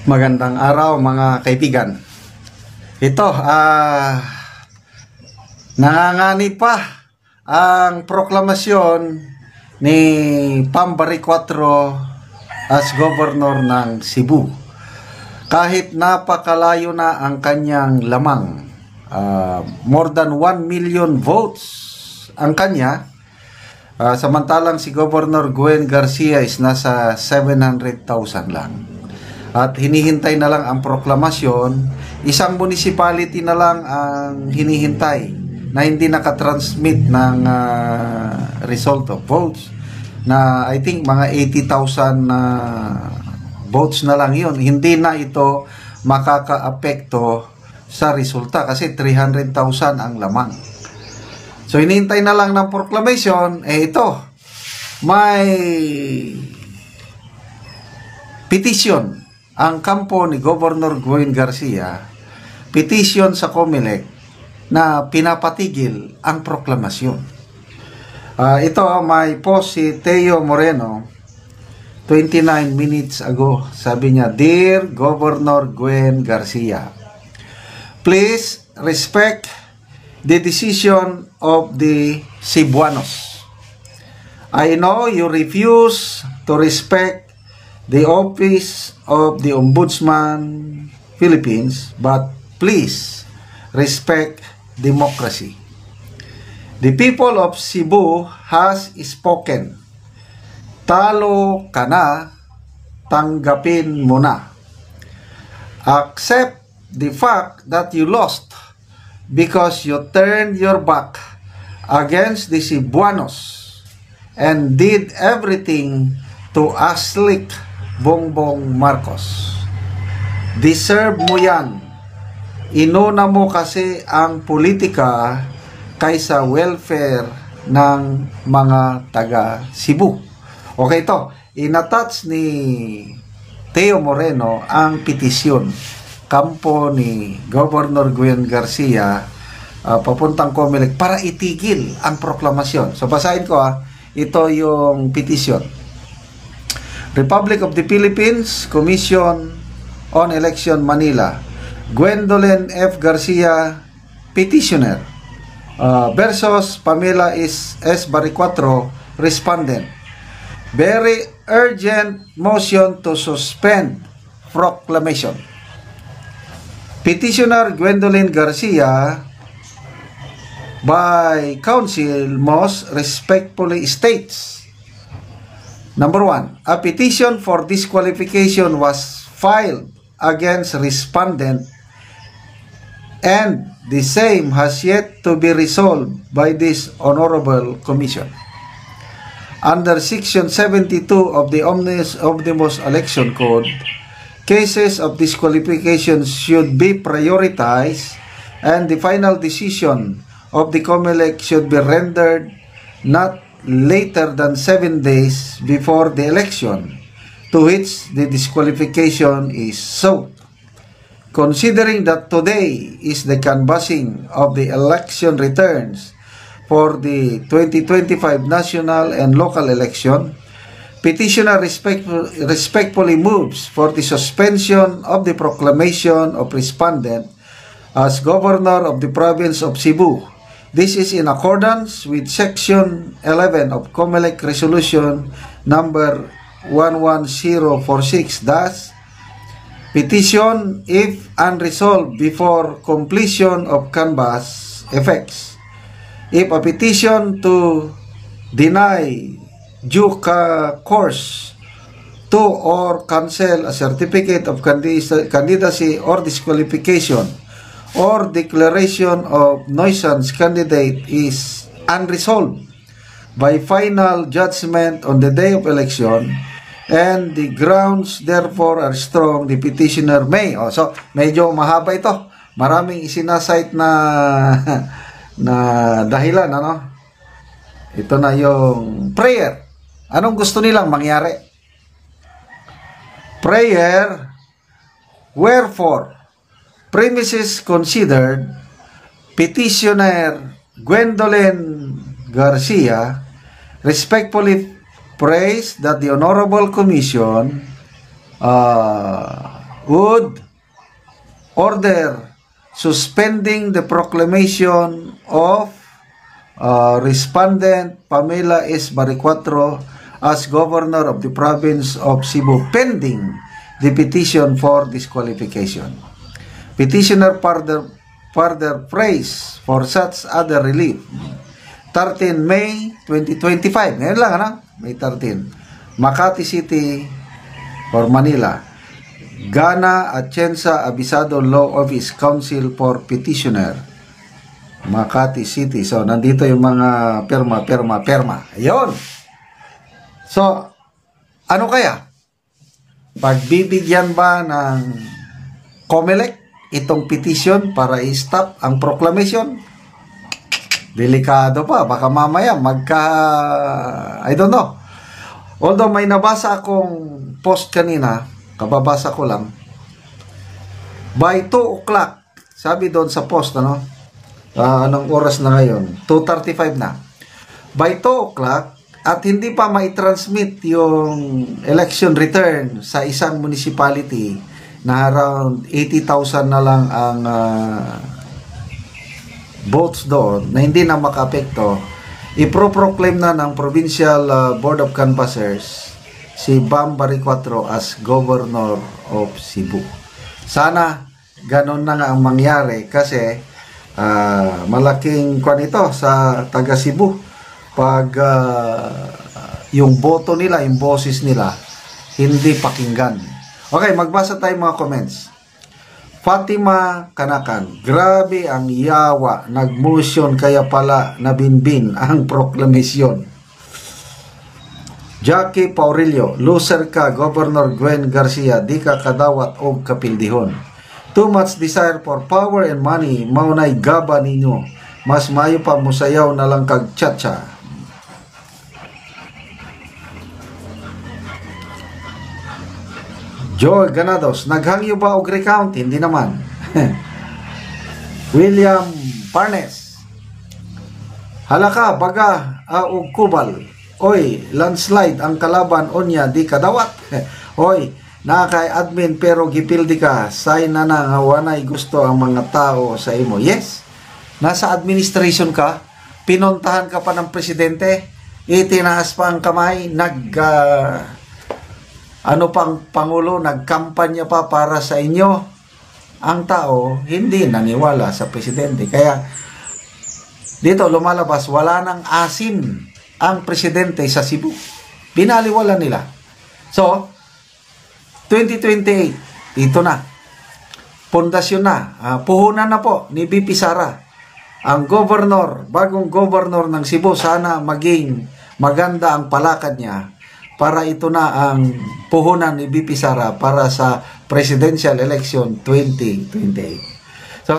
Magandang araw mga kaibigan. Ito, nangangani pa ang proklamasyon ni Pambari 4 as Governor ng Cebu. Kahit napakalayo na ang kanyang lamang, more than 1 million votes ang kanya, samantalang si Governor Gwen Garcia is nasa 700,000 lang. At hinihintay na lang ang proklamasyon, isang municipality na lang ang hinihintay na hindi nakatransmit ng result of votes, na I think mga 80,000 votes na lang yun. Hindi na ito makaka-apekto sa resulta kasi 300,000 ang lamang. So hinihintay na lang ng proclamation. Ito, may petition ang kampo ni Governor Gwen Garcia, petition sa COMELEC na pinapatigil ang proklamasyon. Ito, may post si Teo Moreno 29 minutes ago. Sabi niya, "Dear Governor Gwen Garcia, please respect the decision of the Cebuanos. I know you refuse to respect the office of the Ombudsman Philippines, but please respect democracy. The people of Cebu has spoken. Talo ka na, tanggapin mo na. Accept the fact that you lost because you turned your back against the Cebuanos and did everything to aslick Bongbong Marcos. Deserve mo yan. Inuna mo kasi ang politika kaysa welfare ng mga taga Cebu." Okay, ito, inattach ni Teo Moreno ang petisyon kampo ni Governor Gwen Garcia papuntang COMELEC para itigil ang proklamasyon. So basahin ko ito yung petisyon. Republic of the Philippines, Commission on Election, Manila. Gwendolyn F. Garcia, petitioner, versus Pamela S. Baricuatro, respondent. Very urgent motion to suspend proclamation. Petitioner Gwendolyn Garcia by counsel most respectfully states, Number 1, a petition for disqualification was filed against respondent and the same has yet to be resolved by this Honorable Commission. Under Section 72 of the Omnibus Election Code, cases of disqualification should be prioritized and the final decision of the COMELEC should be rendered not later than 7 days before the election to which the disqualification is sought. Considering that today is the canvassing of the election returns for the 2025 national and local election, petitioner respectfully moves for the suspension of the proclamation of respondent as Governor of the Province of Cebu. This is in accordance with Section 11 of COMELEC Resolution number 11046. Thus, petition, if unresolved before completion of canvass, effects. If a petition to deny due course to or cancel a certificate of candidacy or disqualification or declaration of nuisance candidate is unresolved by final judgment on the day of election and the grounds therefore are strong, the petitioner may. So medyo mahaba ito. Maraming isinasite na dahilan, Ito na yung prayer. Anong gusto nilang mangyari? Prayer, wherefore, premises considered, petitioner Gwendolyn Garcia respectfully prays that the Honorable Commission would order suspending the proclamation of Respondent Pamela S. Baricuatro as governor of the province of Cebu pending the petition for disqualification. Petitioner further prays for such other relief. 13 May 2025. Ngayon lang, ano? May 13. Makati City or Manila. Gana Atienza Abisado Law Office Council for Petitioner. Makati City. So, nandito yung mga perma. Ayun. So, ano kaya? Pagbibigyan ba ng COMELEC itong petition para i-stop ang proclamation? Delikado pa. Baka mamaya I don't know. Although may nabasa akong post kanina, kababasa ko lang, by 2 o'clock, sabi doon sa post, anong oras na ngayon? 2:35 na. By 2 o'clock, at hindi pa mai-transmit yung election return sa isang municipality na around 80,000 na lang ang votes doon, na hindi na maka-apekto, ipro-proclaim na ng Provincial Board of Canvassers si Bam Baricuatro as Governor of Cebu. Sana ganun na nga ang mangyari kasi malaking kwan ito sa taga Cebu pag yung boto nila, yung boses nila hindi pakinggan. Okay, magbasa tayo mga comments. Fatima Kanakan, grabe ang yawa, nag-motion kaya pala nabinbin ang proklamasyon. Jackie Paurilio, loser ka, Governor Gwen Garcia, di ka kadawat o kapildihon. Too much desire for power and money, maunay gaba ninyo. Mas mayo pa musayaw na lang kag chacha. Joe Ganados, naghangyo ba og recount? Hindi naman. William Parnes, halaka, baga, og kubal. Oy, landslide ang kalaban onya, di kadawat. Oy, nakay admin pero gipildi ka. Say na nga wanay gusto ang mga tao sa imo. Yes, nasa administration ka, pinuntahan ka pa ng presidente, itinaas pa ang kamay, pang pangulo, nagkampanya pa para sa inyo. Ang tao hindi naniwala sa presidente. Kaya dito lumalabas, wala nang asim ang presidente sa Cebu. Binaliwala nila. So, 2028, ito na. Pundasyon na. Puhunan na po ni BP Sara. Ang governor, bagong governor ng Cebu, sana maging maganda ang palakad niya para ito na ang puhunan ni BP Sara para sa presidential election 2028.